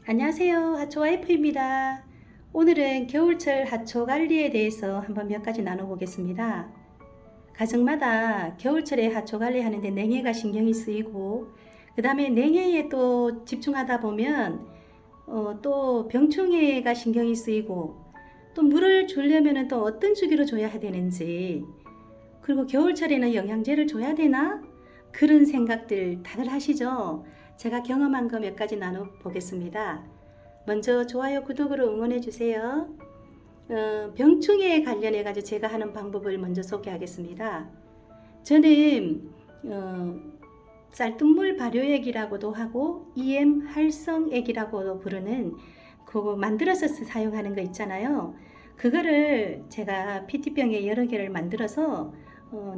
안녕하세요. 하초 와이프입니다. 오늘은 겨울철 하초 관리에 대해서 한번 몇 가지 나눠보겠습니다. 가정마다 겨울철에 하초 관리하는데 냉해가 신경이 쓰이고 그 다음에 냉해에 또 집중하다 보면 또 병충해가 신경이 쓰이고 또 물을 주려면 또 어떤 주기로 줘야 되는지, 그리고 겨울철에는 영양제를 줘야 되나? 그런 생각들 다들 하시죠? 제가 경험한 거 몇 가지 나눠보겠습니다. 먼저 좋아요, 구독으로 응원해주세요. 병충해에 관련해가지고 제가 하는 방법을 먼저 소개하겠습니다. 저는 쌀뜨물 발효액이라고도 하고 EM 활성액이라고도 부르는 그거 만들어서 사용하는 거 있잖아요. 그거를 제가 PT병에 여러 개를 만들어서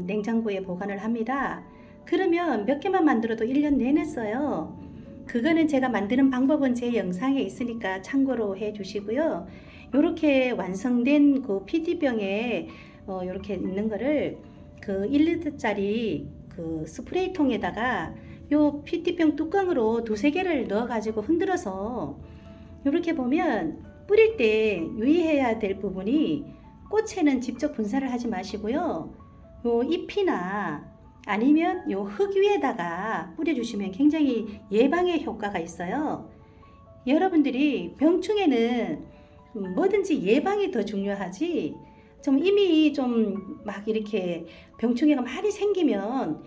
냉장고에 보관을 합니다. 그러면 몇 개만 만들어도 1년 내내 써요. 그거는 제가 만드는 방법은 제 영상에 있으니까 참고로 해 주시고요. 이렇게 완성된 그 PT병에 이렇게 있는 거를 그 1리터짜리 그 스프레이 통에다가 요 PT병 뚜껑으로 두세 개를 넣어 가지고 흔들어서 이렇게 보면 뿌릴 때 유의해야 될 부분이, 꽃에는 직접 분사를 하지 마시고요. 요 잎이나 아니면 요 흙 위에다가 뿌려주시면 굉장히 예방의 효과가 있어요. 여러분들이 병충해는 뭐든지 예방이 더 중요하지, 좀 이미 좀 막 이렇게 병충해가 많이 생기면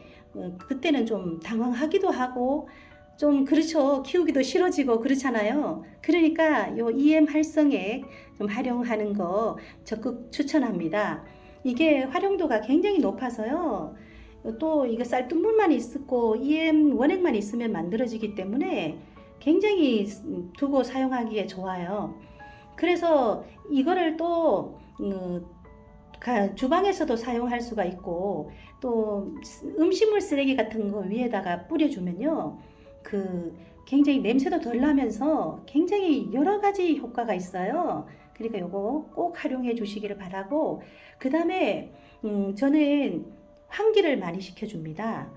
그때는 좀 당황하기도 하고 좀 그렇죠. 키우기도 싫어지고 그렇잖아요. 그러니까 요 EM 활성액 좀 활용하는 거 적극 추천합니다. 이게 활용도가 굉장히 높아서요. 또 이거 쌀뜨물만 있고 EM 원액만 있으면 만들어지기 때문에 굉장히 두고 사용하기에 좋아요. 그래서 이거를 또 주방에서도 사용할 수가 있고, 또 음식물 쓰레기 같은 거 위에다가 뿌려주면요, 그 굉장히 냄새도 덜 나면서 굉장히 여러 가지 효과가 있어요. 그러니까 요거 꼭 활용해 주시기를 바라고, 그 다음에 저는 환기를 많이 시켜줍니다.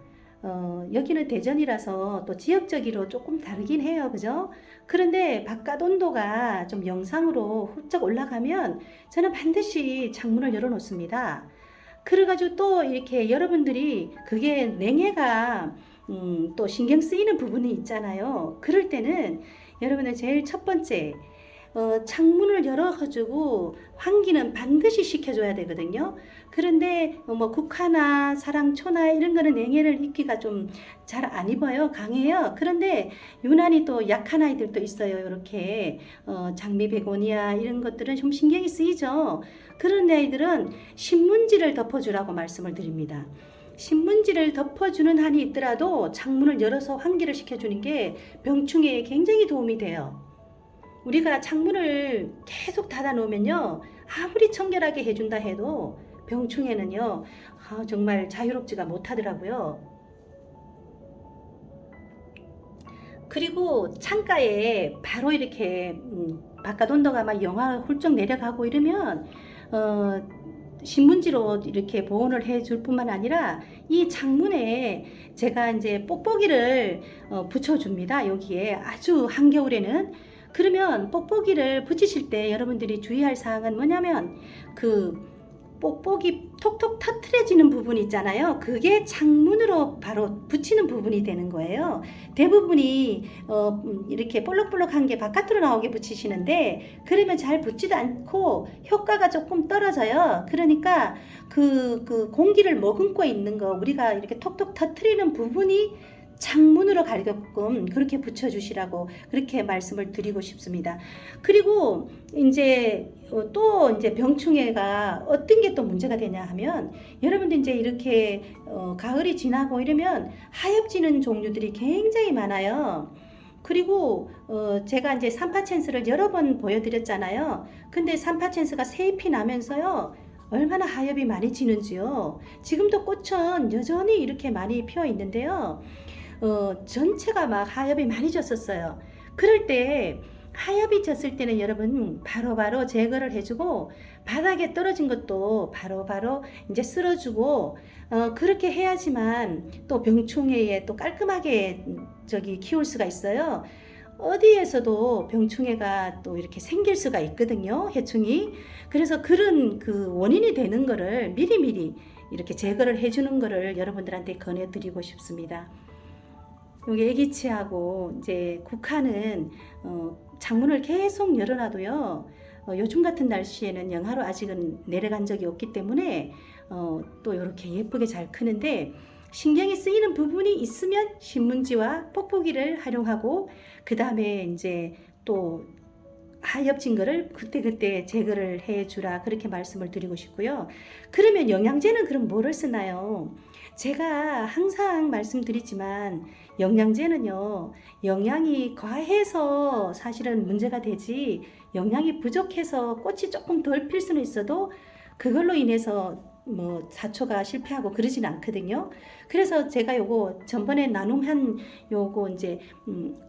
여기는 대전이라서 또 지역적으로 조금 다르긴 해요. 그죠? 그런데 바깥 온도가 좀 영상으로 훌쩍 올라가면 저는 반드시 창문을 열어 놓습니다. 그래가지고 또 이렇게 여러분들이 그게 냉해가 또 신경 쓰이는 부분이 있잖아요. 그럴 때는 여러분들 제일 첫 번째, 창문을 열어가지고 환기는 반드시 시켜줘야 되거든요. 그런데 뭐 국화나 사랑초나 이런 거는 냉해를 입기가 좀 잘 안 입어요. 강해요. 그런데 유난히 또 약한 아이들도 있어요. 이렇게 장미 베고니아 이런 것들은 좀 신경이 쓰이죠. 그런 아이들은 신문지를 덮어주라고 말씀을 드립니다. 신문지를 덮어주는 한이 있더라도 창문을 열어서 환기를 시켜주는 게 병충해에 굉장히 도움이 돼요. 우리가 창문을 계속 닫아 놓으면요, 아무리 청결하게 해준다 해도 병충해는요, 정말 자유롭지가 못하더라고요. 그리고 창가에 바로 이렇게 바깥 온도가 막 영하 훌쩍 내려가고 이러면 신문지로 이렇게 보온을 해줄 뿐만 아니라 이 창문에 제가 이제 뽁뽁이를 붙여줍니다. 여기에 아주 한겨울에는. 그러면 뽁뽁이를 붙이실 때 여러분들이 주의할 사항은 뭐냐면, 그 뽁뽁이 톡톡 터트려지는 부분 있잖아요. 그게 창문으로 바로 붙이는 부분이 되는 거예요. 대부분이 이렇게 볼록볼록한 게 바깥으로 나오게 붙이시는데, 그러면 잘 붙지도 않고 효과가 조금 떨어져요. 그러니까 그 공기를 머금고 있는 거, 우리가 이렇게 톡톡 터트리는 부분이 창문으로 가게끔 그렇게 붙여주시라고 그렇게 말씀을 드리고 싶습니다. 그리고 이제 또 이제 병충해가 어떤 게 또 문제가 되냐 하면, 여러분들 이제 이렇게 가을이 지나고 이러면 하엽지는 종류들이 굉장히 많아요. 그리고 제가 이제 산파챈스를 여러 번 보여드렸잖아요. 근데 산파챈스가 새잎이 나면서요, 얼마나 하엽이 많이 지는지요. 지금도 꽃은 여전히 이렇게 많이 피어 있는데요. 전체가 막 하엽이 많이 졌었어요. 그럴 때 하엽이 졌을 때는 여러분 바로바로 제거를 해주고, 바닥에 떨어진 것도 바로바로 이제 쓸어주고, 그렇게 해야지만 또 병충해에 또 깔끔하게 키울 수가 있어요. 어디에서도 병충해가 또 이렇게 생길 수가 있거든요. 해충이. 그래서 그런 그 원인이 되는 거를 미리미리 이렇게 제거를 해주는 거를 여러분들한테 권해드리고 싶습니다. 여기 애기치하고 이제 국화는 창문을 계속 열어놔도요. 요즘 같은 날씨에는 영하로 아직은 내려간 적이 없기 때문에 또 이렇게 예쁘게 잘 크는데, 신경이 쓰이는 부분이 있으면 신문지와 뽁뽁이를 활용하고, 그 다음에 이제 또 하엽진 거를 그때그때 제거를 해주라, 그렇게 말씀을 드리고 싶고요. 그러면 영양제는 그럼 뭐를 쓰나요? 제가 항상 말씀드리지만 영양제는요, 영양이 과해서 사실은 문제가 되지, 영양이 부족해서 꽃이 조금 덜 필 수는 있어도 그걸로 인해서 뭐 사초가 실패하고 그러진 않거든요. 그래서 제가 요거 전번에 나눔한 요거 이제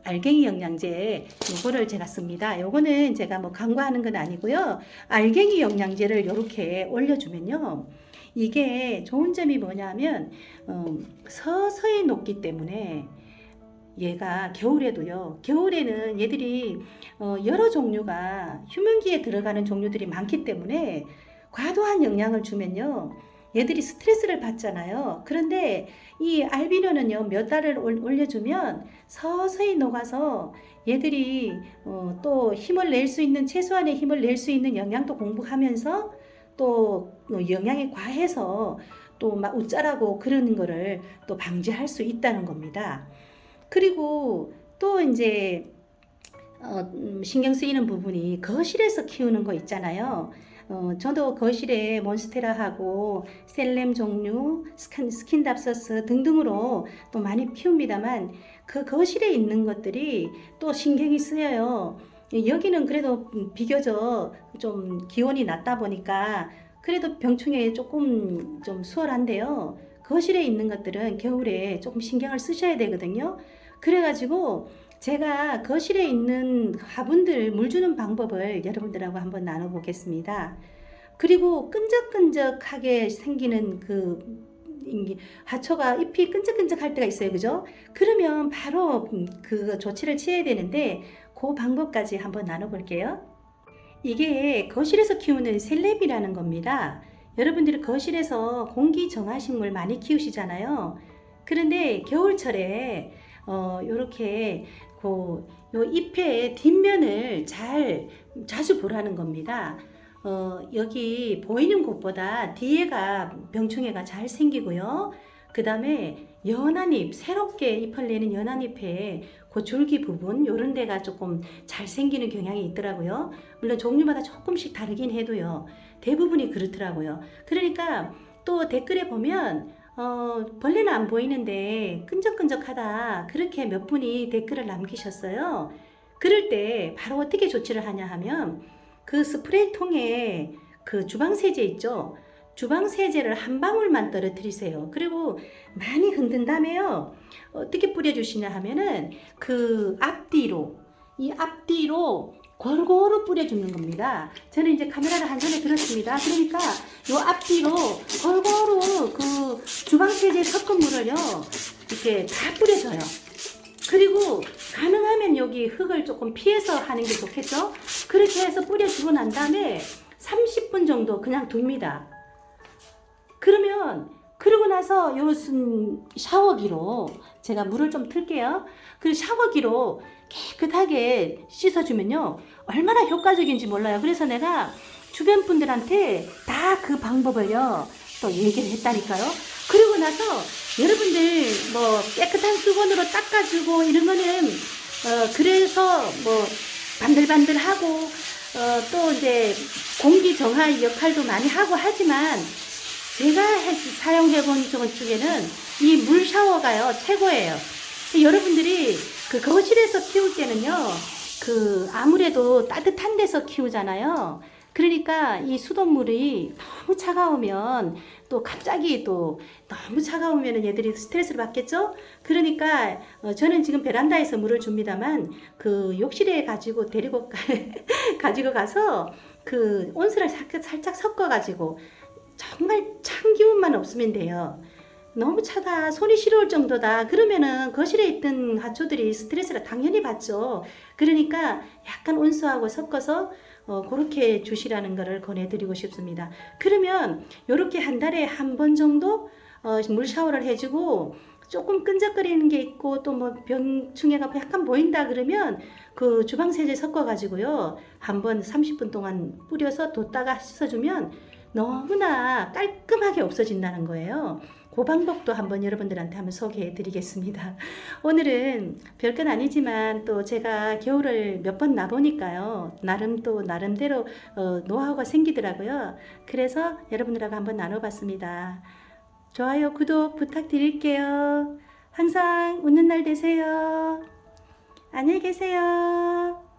알갱이 영양제, 요거를 제가 씁니다. 요거는 제가 뭐 광고하는 건 아니고요. 알갱이 영양제를 요렇게 올려주면요, 이게 좋은 점이 뭐냐면 서서히 녹기 때문에 얘가 겨울에도요, 겨울에는 얘들이 여러 종류가 휴men기에 들어가는 종류들이 많기 때문에 과도한 영양을 주면요, 얘들이 스트레스를 받잖아요. 그런데 이 알비노는요, 몇 달을 올려주면 서서히 녹아서 얘들이 또 힘을 낼 수 있는, 최소한의 힘을 낼 수 있는 영양도 공부하면서 또 영양이 과해서 또 막 웃자라고 그러는 거를 또 방지할 수 있다는 겁니다. 그리고 또 이제 신경 쓰이는 부분이 거실에서 키우는 거 있잖아요. 저도 거실에 몬스테라하고 셀렘 종류, 스킨답서스 등등으로 또 많이 키웁니다만, 그 거실에 있는 것들이 또 신경이 쓰여요. 여기는 그래도 비교적 좀 기온이 낮다 보니까 그래도 병충해 조금 좀 수월한데요. 거실에 있는 것들은 겨울에 조금 신경을 쓰셔야 되거든요. 그래가지고 제가 거실에 있는 화분들 물 주는 방법을 여러분들하고 한번 나눠보겠습니다. 그리고 끈적끈적하게 생기는 그 하초가 잎이 끈적끈적할 때가 있어요. 그죠? 그러면 바로 그 조치를 취해야 되는데, 그 방법까지 한번 나눠볼게요. 이게 거실에서 키우는 셀렙이라는 겁니다. 여러분들이 거실에서 공기 정화식물 많이 키우시잖아요. 그런데 겨울철에 요렇게 요 잎의 뒷면을 자주 보라는 겁니다. 여기 보이는 곳보다 뒤에가 병충해가 잘 생기고요. 그 다음에 연한 잎, 새롭게 잎을 내는 연한 잎에 그 줄기 부분, 요런 데가 조금 잘 생기는 경향이 있더라고요. 물론 종류마다 조금씩 다르긴 해도요, 대부분이 그렇더라고요. 그러니까 또 댓글에 보면 벌레는 안 보이는데 끈적끈적하다, 그렇게 몇 분이 댓글을 남기셨어요. 그럴 때 바로 어떻게 조치를 하냐 하면, 그 스프레이 통에 그 주방세제 있죠? 주방세제를 한 방울만 떨어뜨리세요. 그리고 많이 흔든 다음에요, 어떻게 뿌려주시냐 하면은 그 앞뒤로, 이 앞뒤로 골고루 뿌려주는 겁니다. 저는 이제 카메라를 한 손에 들었습니다. 그러니까 요 앞뒤로 골고루 그 주방세제 섞은 물을요, 이렇게 다 뿌려줘요. 그리고 가능하면 여기 흙을 조금 피해서 하는 게 좋겠죠? 그렇게 해서 뿌려주고 난 다음에 30분 정도 그냥 둡니다. 그러고 나서 요 샤워기로 제가 물을 좀 틀게요. 그 샤워기로 깨끗하게 씻어주면요, 얼마나 효과적인지 몰라요. 그래서 내가 주변 분들한테 다 그 방법을요 또 얘기를 했다니까요. 그리고 나서 여러분들 뭐 깨끗한 수건으로 닦아주고 이런 거는 그래서 뭐 반들반들하고 또 이제 공기 정화 역할도 많이 하고 하지만, 제가 사용해본 쪽에는 이 물 샤워가요 최고예요. 여러분들이 그 거실에서 키울 때는요, 그 아무래도 따뜻한 데서 키우잖아요. 그러니까 이 수돗물이 너무 차가우면 또 갑자기 또 너무 차가우면 얘들이 스트레스를 받겠죠. 그러니까 저는 지금 베란다에서 물을 줍니다만, 그 욕실에 가지고 가지고 가서 그 온수를 살짝 섞어 가지고 정말 찬 기운만 없으면 돼요. 너무 차다, 손이 시려울 정도다. 그러면은 거실에 있던 하초들이 스트레스를 당연히 받죠. 그러니까 약간 온수하고 섞어서 그렇게 주시라는 것을 권해드리고 싶습니다. 그러면 이렇게 한 달에 한 번 정도 물 샤워를 해주고 조금 끈적거리는 게 있고 또 뭐 병충해가 약간 보인다 그러면 그 주방세제 섞어가지고요. 한번 30분 동안 뿌려서 뒀다가 씻어주면 너무나 깔끔하게 없어진다는 거예요. 그 방법도 한번 여러분들한테 한번 소개해 드리겠습니다. 오늘은 별건 아니지만 또 제가 겨울을 몇 번 나보니까요. 나름대로 노하우가 생기더라고요. 그래서 여러분들하고 한번 나눠봤습니다. 좋아요, 구독 부탁드릴게요. 항상 웃는 날 되세요. 안녕히 계세요.